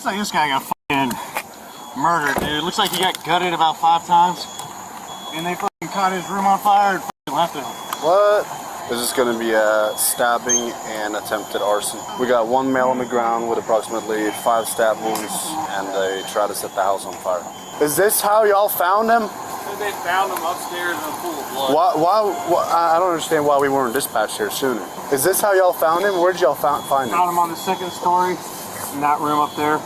Looks like this guy got fucking murdered, dude. Looks like he got gutted about 5 times. And they fucking caught his room on fire and fucking left it. What? This is going to be a stabbing and attempted arson. We got one male on the ground with approximately 5 stab wounds, and they tried to set the house on fire. Is this how y'all found him? They found him upstairs in a pool of blood. Why, I don't understand why we weren't dispatched here sooner. Is this how y'all found him? Where did y'all find him? Found him on the 2nd story in that room up there.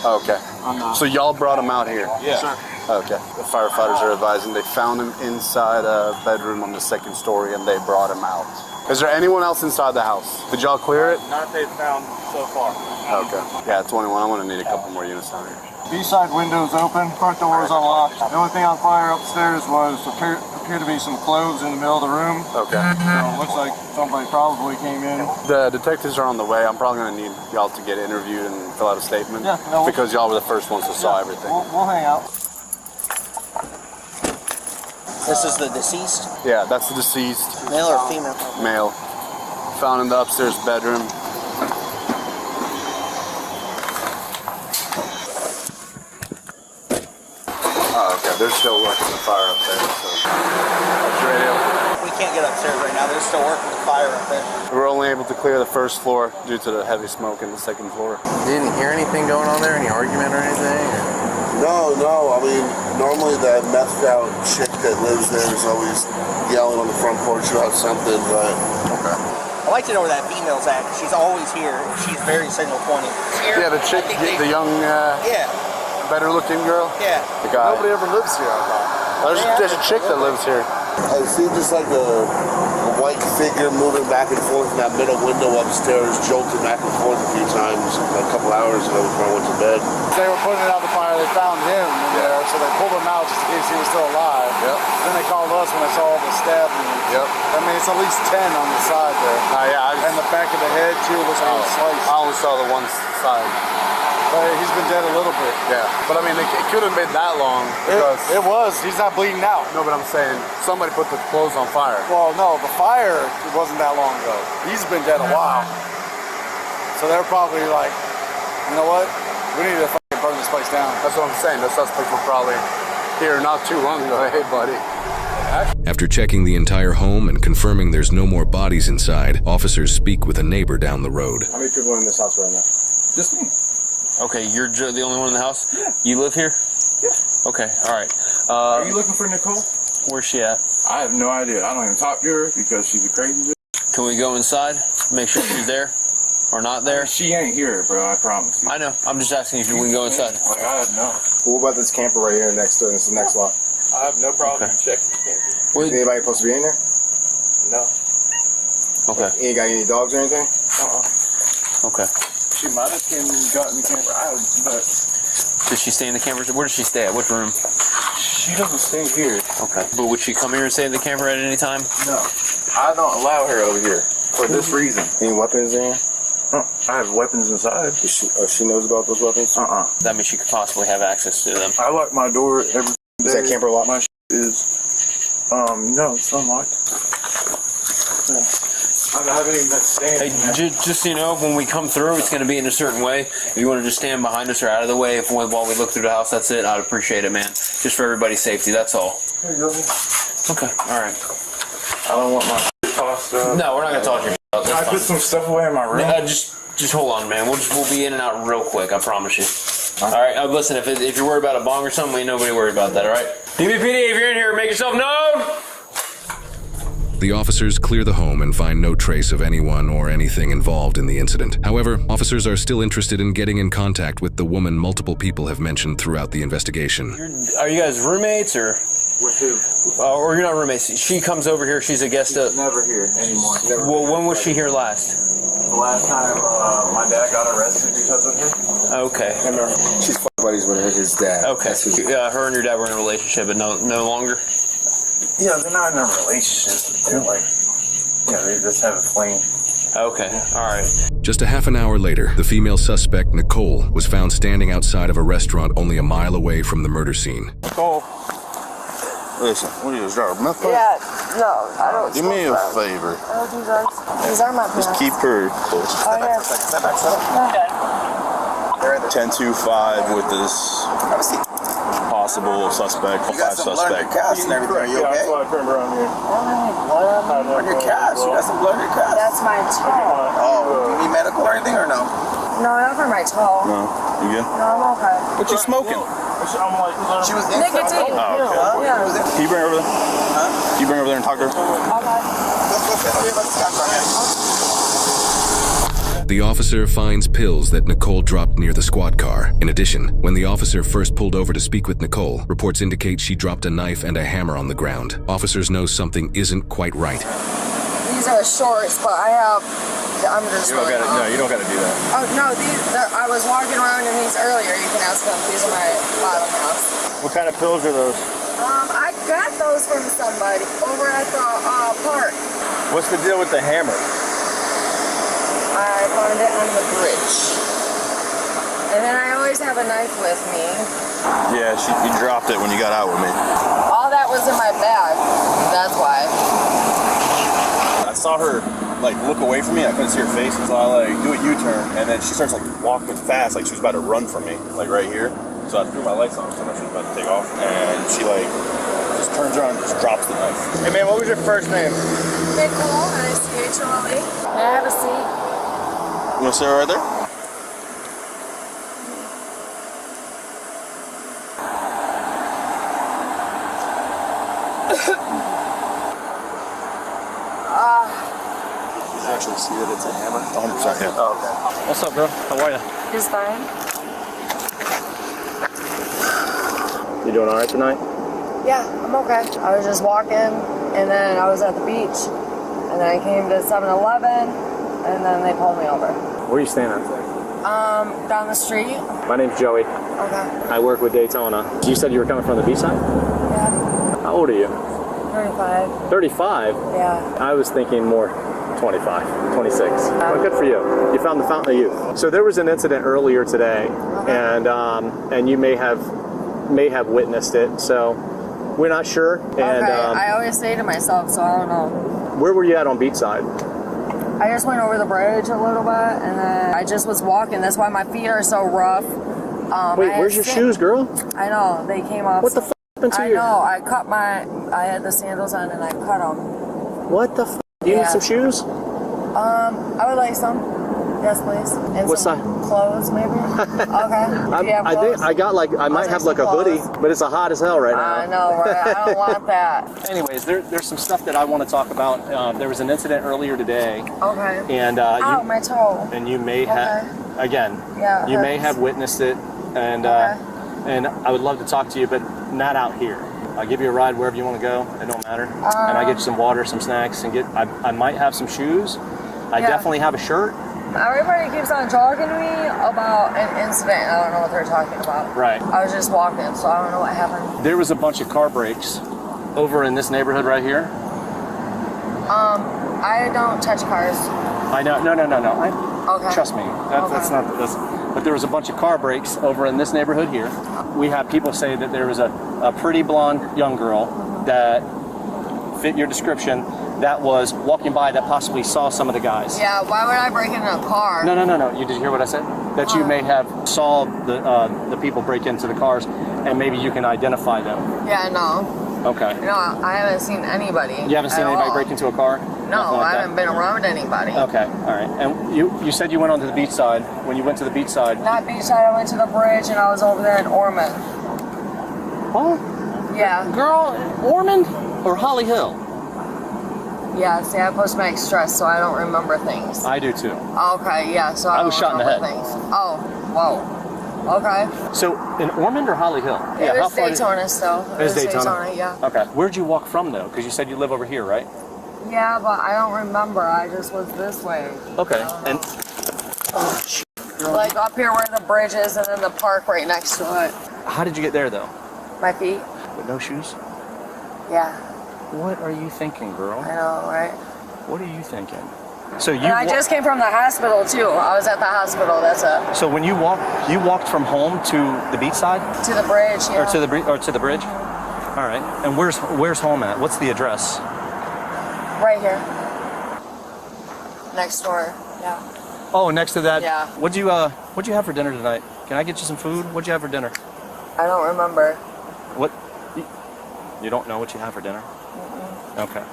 Okay. So y'all brought him out here? Yeah. Sure. Okay. The firefighters are advising they found him inside a bedroom on the 2nd story and they brought him out. Is there anyone else inside the house? Did y'all clear it? Not they found so far. Okay. Yeah, 21. I'm going to need a couple more units down here. B-side windows open, front doors unlocked. The only thing on fire upstairs was appear to be some clothes in the middle of the room. Okay. So it looks like somebody probably came in. The detectives are on the way. I'm probably going to need y'all to get interviewed and fill out a statement. Yeah, no, because y'all were the first ones that saw everything. We'll hang out. This is the deceased? Yeah, that's the deceased. Male or female? Male. Found in the upstairs bedroom. Oh, okay. They're still working the fire up there, so. That's your radio. We can't get upstairs right now. They're still working the fire up there. We're only able to clear the 1st floor due to the heavy smoke in the 2nd floor. You didn't hear anything going on there? Any argument or anything? No. I mean, normally that methed out chick that lives there is always yelling on the front porch about something, but... Okay. I'd like to know where that female's at. She's always here. She's very signal pointing. Yeah, the chick, the young, yeah, better looking girl? yeah. The guy. Nobody ever lives here, I thought. There's a chick that lives here. I see just like a white figure moving back and forth in that middle window upstairs, jolting back and forth a few times a couple hours ago before I went to bed. They were putting it out the fire, they found him in there, so they pulled him out just in case he was still alive. Yep. Then they called us when they saw all the stab wounds. Yep. I mean, it's at least 10 on the side there. Yeah. And the back of the head, too, looks like it was sliced. I only saw the one side. But he's been dead a little bit. Yeah. But I mean, it could have been that long because... It was. He's not bleeding out. No, but I'm saying somebody put the clothes on fire. Well, no, the fire wasn't that long ago. He's been dead a while. So they're probably like, you know what? We need to fucking burn this place down. That's what I'm saying. The suspects were probably here not too long ago. Hey, buddy. After checking the entire home and confirming there's no more bodies inside, officers speak with a neighbor down the road. How many people are in this house right now? Just me. Okay, you're the only one in the house? Yeah. You live here? Yeah. Okay, all right. Are you looking for Nicole? Where's she at? I have no idea. I don't even talk to her because she's a crazy bitch. Can we go inside? Make sure she's there? Or not there? She ain't here, bro. I promise you. I know. I'm just asking if we can go inside. Like, I have no. What about this camper right here next to this next lot? I have no problem checking the camper. Wait. Is anybody supposed to be in there? No. Okay. You ain't got any dogs or anything? Okay. She might have gotten the camper. But Does she stay in the camper? Where does she stay at? Which room? she doesn't stay here. Okay. But would she come here and stay in the camper at any time? No. I don't allow her over here for this reason. Any weapons in here? I have weapons inside. She knows about those weapons? That means she could possibly have access to them. I lock my door every day. Is that camper locked? My is, no, it's unlocked. I haven't even been Hey, standing. just so you know, when we come through, it's going to be in a certain way. If you want to just stand behind us or out of the way while we look through the house, that's it. I'd appreciate it, man. Just for everybody's safety, that's all. Here you go. Okay, all right. I don't want my tossed up. No, we're not going to toss your out. Can I put some stuff away in my room? Just hold on, man. We'll be in and out real quick. I promise you. All right. Listen, if you're worried about a bong or something, ain't nobody worried about that. All right. DBPD, if you're in here, make yourself known. The officers clear the home and find no trace of anyone or anything involved in the incident. However, officers are still interested in getting in contact with the woman multiple people have mentioned throughout the investigation. Are you guys roommates or? With who? Or you're not roommates? She comes over here. She's a guest. Never here anymore. Well, when was she here last? The last time my dad got arrested because of her. Okay. She's buddies with his dad. Okay. Her and your dad were in a relationship, but no longer. Yeah, they're not in a relationship. They're like, they just have a flame. Okay, all right. Just a half an hour later, the female suspect, Nicole, was found standing outside of a restaurant only a mile away from the murder scene. Nicole. Listen, what are you, is that a meth pipe? Yeah, no, I don't. Do me a favor. I don't do drugs. These are my Just plants. keep her. Oh, yeah. Where are they? 10-2-5 with this Have a seat. possible suspect, You got 5 some blood on your suspect. calves and everything. Are you okay? I turned around here. On your calves. You got some blood on your calves. That's my toe. Oh, do you need medical or anything or no? No, not for my toe. No, you good? No, I'm okay. What you smoking? She was in. Nicotine. Oh, okay. Huh? Yeah. Was it? Can you bring her over there? Huh? Can you bring her over there and talk to her? Okay. Let's go see about the scotch on here. The officer finds pills that Nicole dropped near the squad car. In addition, when the officer first pulled over to speak with Nicole, reports indicate she dropped a knife and a hammer on the ground. Officers know something isn't quite right. These are shorts, but I'm just. You don't gotta do that. Oh no, I was walking around in these earlier. You can ask them. These are my bottom halves. What kind of pills are those? I got those from somebody over at the park. What's the deal with the hammer? I found it on the bridge. And then I always have a knife with me. Yeah, you dropped it when you got out with me. All that was in my bag. That's why. I saw her like look away from me. I couldn't see her face, so I like do a U-turn, and then she starts like walking fast, like she was about to run from me, like right here. So I threw my lights on, so I know she was about to take off, and she like just turns around and just drops the knife. Hey man, what was your first name? Nicole, Nichole. May I have a seat? You want to sit right there? Did you actually see that it's a hammer? 100%. Yeah. Oh, okay. What's up, bro? How are you? Just fine. You doing all right tonight? Yeah, I'm okay. I was just walking, and then I was at the beach, and then I came to 7-Eleven, and then they pulled me over. Where are you staying at? Down the street. My name's Joey. Okay. I work with Daytona. You said you were coming from the beach side? Yeah. How old are you? 35. 35? Yeah. I was thinking more 25, 26. Well, good for you. You found the fountain of youth. So there was an incident earlier today, and you may have witnessed it. So we're not sure. And Okay. I always say to myself, so I don't know. where were you at on Beachside? I just went over the bridge a little bit, and then I just was walking. That's why my feet are so rough. Wait, where's your shoes, girl? I know, they came off. What the f*** happened to you? I know, I had the sandals on and I cut them. What the f***? Do you need some shoes? I would like some. Yes, please. And What some size? Clothes, maybe? Okay. Do you have I think clothes? I got I might have like a hoodie, but it's hot as hell right now. I know, right? I don't want that. Anyways, there's some stuff that I want to talk about. There was an incident earlier today, Okay. and Ow, my toe. you may have again, Yeah, it you may hurts. have witnessed it, and and I would love to talk to you, but not out here. I'll give you a ride wherever you want to go. It don't matter. And I get you some water, some snacks, and I might have some shoes. I Yeah. definitely have a shirt. Everybody keeps on talking to me about an incident. I don't know what they're talking about. Right. I was just walking, so I don't know what happened. There was a bunch of car breaks over in this neighborhood right here. I don't touch cars. I know. No. Okay. Trust me. That's not. But there was a bunch of car breaks over in this neighborhood here. We have people say that there was a pretty blonde young girl that fit your description that was walking by that possibly saw some of the guys. Yeah, why would I break into a car? No. You did hear what I said? That you may have saw the people break into the cars, and maybe you can identify them. Yeah, no. Okay. No, I haven't seen anybody. You haven't seen at anybody all. break into a car? No, I haven't been around anybody. Okay, all right. And you said you went onto the beach side. When you went to the beach side. Not beachside, I went to the bridge and I was over there in Ormond. Oh? Yeah. Girl, Ormond or Holly Hill? Yeah, see, I post-traumatic stress, so I don't remember things. I do too. Okay, yeah, so I was don't shot in the remember head. things. Oh, whoa. Okay. So in Ormond or Holly Hill? It was Daytona still. It was Daytona? Yeah. Okay. Where'd you walk from though? Because you said you live over here, right? Yeah, but I don't remember. I just was this way. Okay. And Like up here where the bridge is and then the park right next to it. how did you get there though? My feet? With no shoes? Yeah. What are you thinking, girl? I know, right? What are you thinking? So you And I just came from the hospital too. I was at the hospital, that's it. So when you walked from home to the beach side? To the bridge, yeah. Or to the bridge? All right. And where's home at? What's the address? Right here. Next door, yeah. Oh, next to that. Yeah. What'd you have for dinner tonight? Can I get you some food? What'd you have for dinner? I don't remember. What? You don't know what you have for dinner? Okay.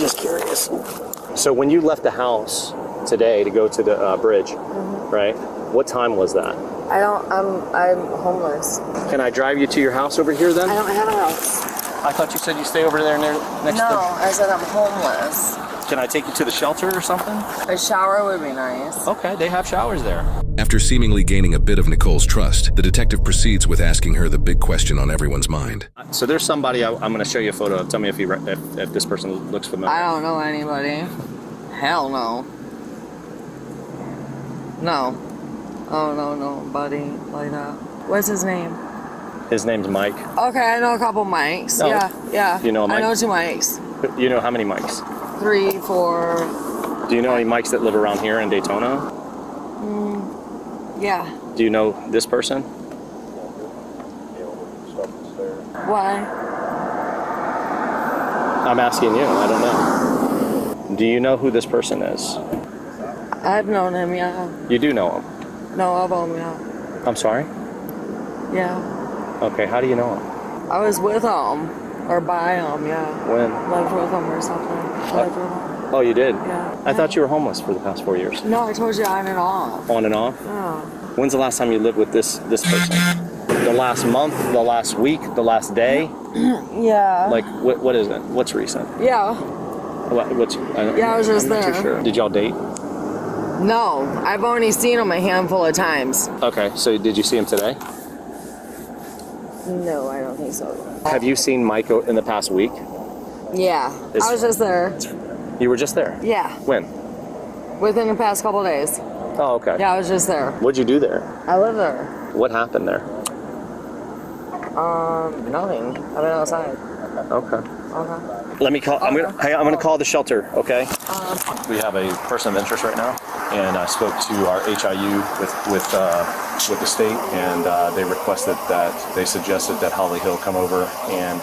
Just curious. So when you left the house today to go to the bridge, right? What time was that? I'm homeless. Can I drive you to your house over here then? I don't have a house. I thought you said you stay over there next No, to... I said I'm homeless. Can I take you to the shelter or something? A shower would be nice. Okay, they have showers there. After seemingly gaining a bit of Nicole's trust, the detective proceeds with asking her the big question on everyone's mind. So there's somebody I'm going to show you a photo of. Tell me if this person looks familiar. I don't know anybody. Hell no. No. I don't know nobody like that. What's his name? His name's Mike. Okay, I know a couple Mikes. Oh. Yeah. You know a Mike? I know 2 Mikes. You know how many Mikes? 3, 4. Do you know any Mikes that live around here in Daytona? Yeah. Do you know this person? Why? I'm asking you. I don't know. Do you know who this person is? I've known him, yeah. You do know him? No, I've known him, yeah. I'm sorry? Yeah. Okay, how do you know him? I was with him. Or by him, yeah. When? Lived with him or something. Lived with him. Oh, you did? Yeah. I thought you were homeless for the past 4 years. No, I told you on and off. On and off? Yeah. When's the last time you lived with this person? The last month, the last week, the last day? Yeah. Like, what is it? What's recent? Yeah. I was just I'm not there. too sure. Did y'all date? No, I've only seen him a handful of times. Okay, so did you see him today? No, I don't think so. Have you seen Mike in the past week? Yeah, I was just there. You were just there? Yeah, When? within the past couple days. Oh, okay. Yeah, I was just there. What'd you do there? I live there. What happened there? Nothing. I've been outside. Okay. Okay. Let me call. I'm gonna call the shelter. Okay. We have a person of interest right now, and I spoke to our HIU with the state, and they requested that they suggested that Holly Hill come over and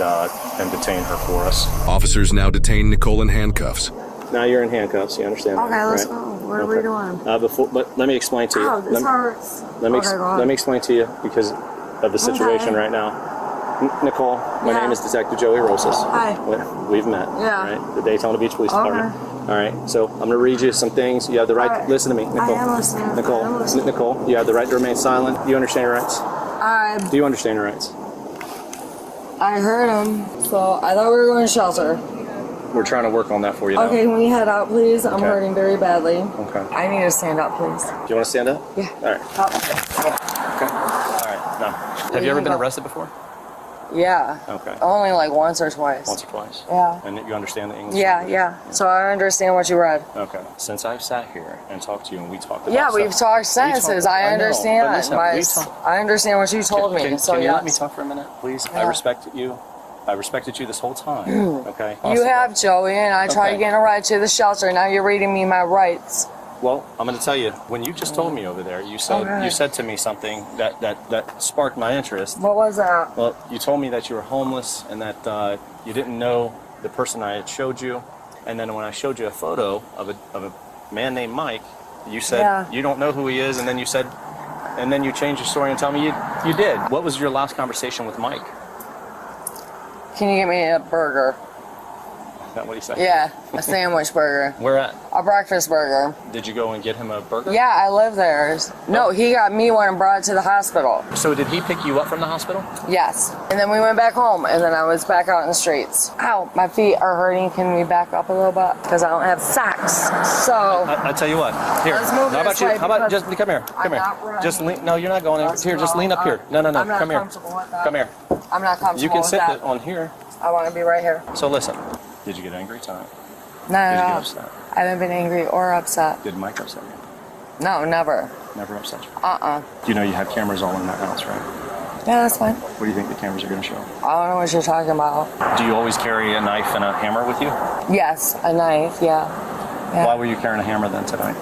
detain her for us. Officers now detain Nicole in handcuffs. Now you're in handcuffs. You understand? that, Okay, let's right? go. What are we doing? But let me explain to you. Ow, this hurts. Let me Okay, go on. let me explain to you because of the situation Okay. right now. Nicole, my Yeah. name is Detective Joey Rosas. Hi. We've met. Yeah. Right? The Daytona Beach Police Okay. Department. All right. So I'm gonna read you some things. You have the right. All right. Listen to me, Nicole. I am listening. Nicole. I am listening. Nicole. You have the right to remain silent. Do you understand your rights? I Do you understand your rights? heard him, so I thought we were going to shelter. We're trying to work on that for you now. Okay, can you head out, please? I'm Okay. hurting very badly. Okay. I need to stand up, please. Do you want to stand up? Yeah. All right. Up. Okay. All right. Now, have you ever been arrested before? Yeah. Okay. Only like once or twice. Once or twice. Yeah. And you understand the English? Yeah. So I understand what you read. Okay. Since I've sat here and talked to you and we talked about Yeah, stuff, we've talked sentences. I I know, understand. but listen, My- we talk- I understand what you told me. Can So you yes. let me talk for a minute, please? I Yeah. respected you. I respected you this whole time. Okay. You have, Joey, and I tried Okay. getting a ride to the shelter. Now you're reading me my rights. Well, I'm going to tell you. When you just told me over there, you said Okay. you said to me something that sparked my interest. What was that? Well, you told me that you were homeless and that you didn't know the person I had showed you, and then when I showed you a photo of a man named Mike, you said Yeah. you don't know who he is, and then you said, and then you changed your story and tell me you did. What was your last conversation with Mike? Can you get me a burger? Is that what he said? Yeah, a sandwich burger. Where at? A breakfast burger. Did you go and get him a burger? Yeah, I live there. No, he got me one and brought it to the hospital. So did he pick you up from the hospital? Yes. And then we went back home, and then I was back out in the streets. Ow, my feet are hurting. Can we back up a little bit? Because I don't have socks. So. I tell you what. Here. Let's move how about this you? way How about because just come here? I'm Come here. not running. Just lean. No, you're not going. Here, just lean up here. No. I'm not Come here. comfortable with that. Come here. I'm not comfortable You can with sit that. on here. I want to be right here. So listen. Did you get angry tonight? No, Did you no, get no. upset? I haven't been angry or upset. Did Mike upset you? No, never. Never upset you. You know you have cameras all in that house, right? Yeah, that's fine. What do you think the cameras are going to show? I don't know what you're talking about. Do you always carry a knife and a hammer with you? Yes, a knife, yeah. Why were you carrying a hammer then tonight?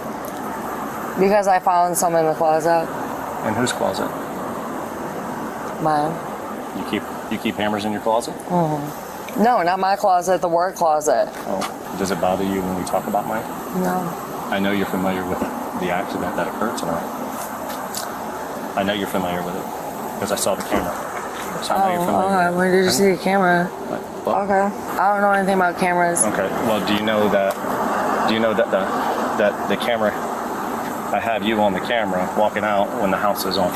Because I found some in the closet. In whose closet? Mine. You keep hammers in your closet? Mm-hmm. No, not my closet, the work closet. Oh, does it bother you when we talk about Mike? No. I know you're familiar with the accident that occurred tonight. I know you're familiar with it because I saw the camera. So I know you're familiar. Okay. Where did you see the camera? Okay. I don't know anything about cameras. Okay. Well, do you know that the camera? I have you on the camera walking out when the house goes on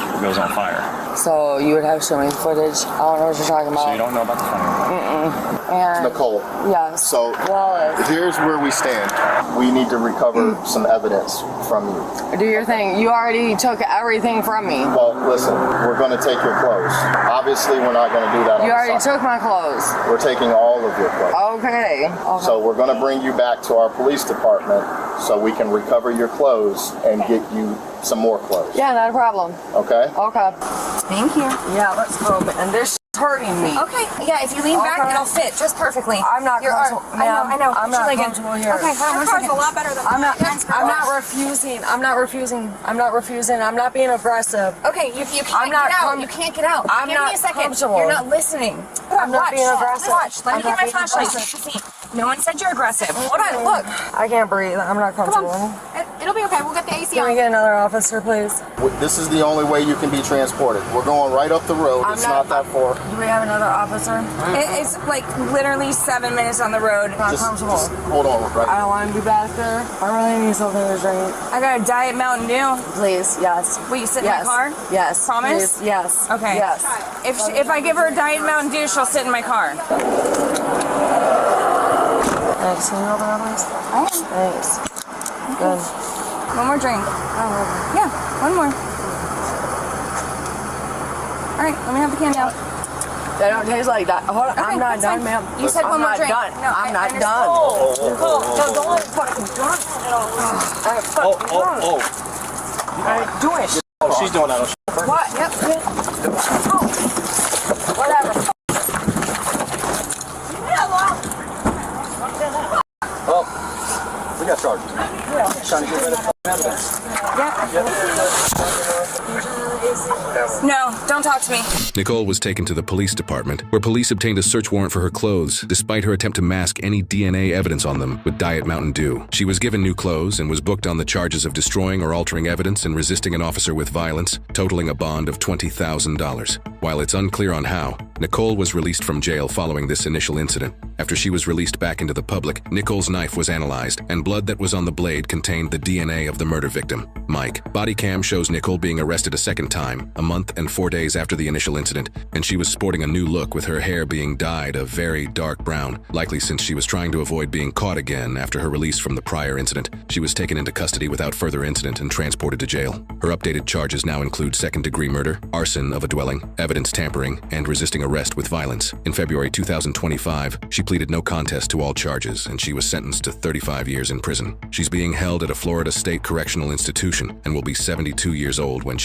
fire. So you would have to show me footage. I don't know what you're talking about. So you don't know about the fire? And Nicole. yes. So Wallace, here's where we stand. We need to recover some evidence from you. do your thing. You already took everything from me. Well, listen, we're going to take your clothes. Obviously, we're not going to do that on You the already side. took my clothes. We're taking all of your clothes. Okay. So we're going to bring you back to our police department so we can recover your clothes and get you some more clothes. Yeah, not a problem. Okay? Okay. Thank you. Yeah, let's go. And this hurting me. Okay. Yeah, if you lean back, Okay. it'll fit just perfectly. I'm not comfortable. I know. I'm not comfortable here. Okay, hold on one second. A lot better than I'm not refusing. I'm not being aggressive. Okay, you can't I'm not get out. com- You can't get out. I'm Give not me a second. comfortable. You're not listening. I'm not being aggressive. Watch. Let me I'm get not my being flashlight. aggressive. See. No one said you're aggressive. Hold on. Look. I can't breathe. I'm not Come comfortable. on. It'll be okay. We'll get the AC Can we on. get another officer, please? This is the only way you can be transported. We're going right up the road. It's not that far. Do we have another officer? It's like literally 7 minutes on the road. Not Just comfortable. hold on right I don't want to be back there. I really need something to drink. I got a Diet Mountain Dew. Please, yes. Will you sit Yes. in my car? Yes. Promise? Please. Yes. Okay. Yes. If I give her a Diet Mountain Dew, she'll sit in my car. Thanks. Can you open that, please? I am. Thanks. Good. One more drink. Yeah, one more. All right, let me have the candy out. They don't taste like that. Hold on. Okay, I'm not that's done, fine. ma'am. You said I'm one more not drink. Done. No, I'm not I done. understand. No, don't fucking do it. Do it. Oh, she's doing that. What? Yep. Oh. Whatever. Oh, we got charges. Trying to get rid of evidence. No, don't talk to me. Nicole was taken to the police department, where police obtained a search warrant for her clothes, despite her attempt to mask any DNA evidence on them with Diet Mountain Dew. She was given new clothes and was booked on the charges of destroying or altering evidence and resisting an officer with violence, totaling a bond of $20,000. While it's unclear on how, Nicole was released from jail following this initial incident. After she was released back into the public, Nicole's knife was analyzed, and blood that was on the blade contained the DNA of the murder victim, Mike. Body cam shows Nicole being arrested a second time, a month and 4 days after the initial incident, and she was sporting a new look with her hair being dyed a very dark brown, likely since she was trying to avoid being caught again after her release from the prior incident. She was taken into custody without further incident and transported to jail. Her updated charges now include second-degree murder, arson of a dwelling, evidence tampering, and resisting arrest with violence. In February 2025, she pleaded no contest to all charges, and she was sentenced to 35 years in prison. She's being held at a Florida State Correctional Institution and will be 72 years old when she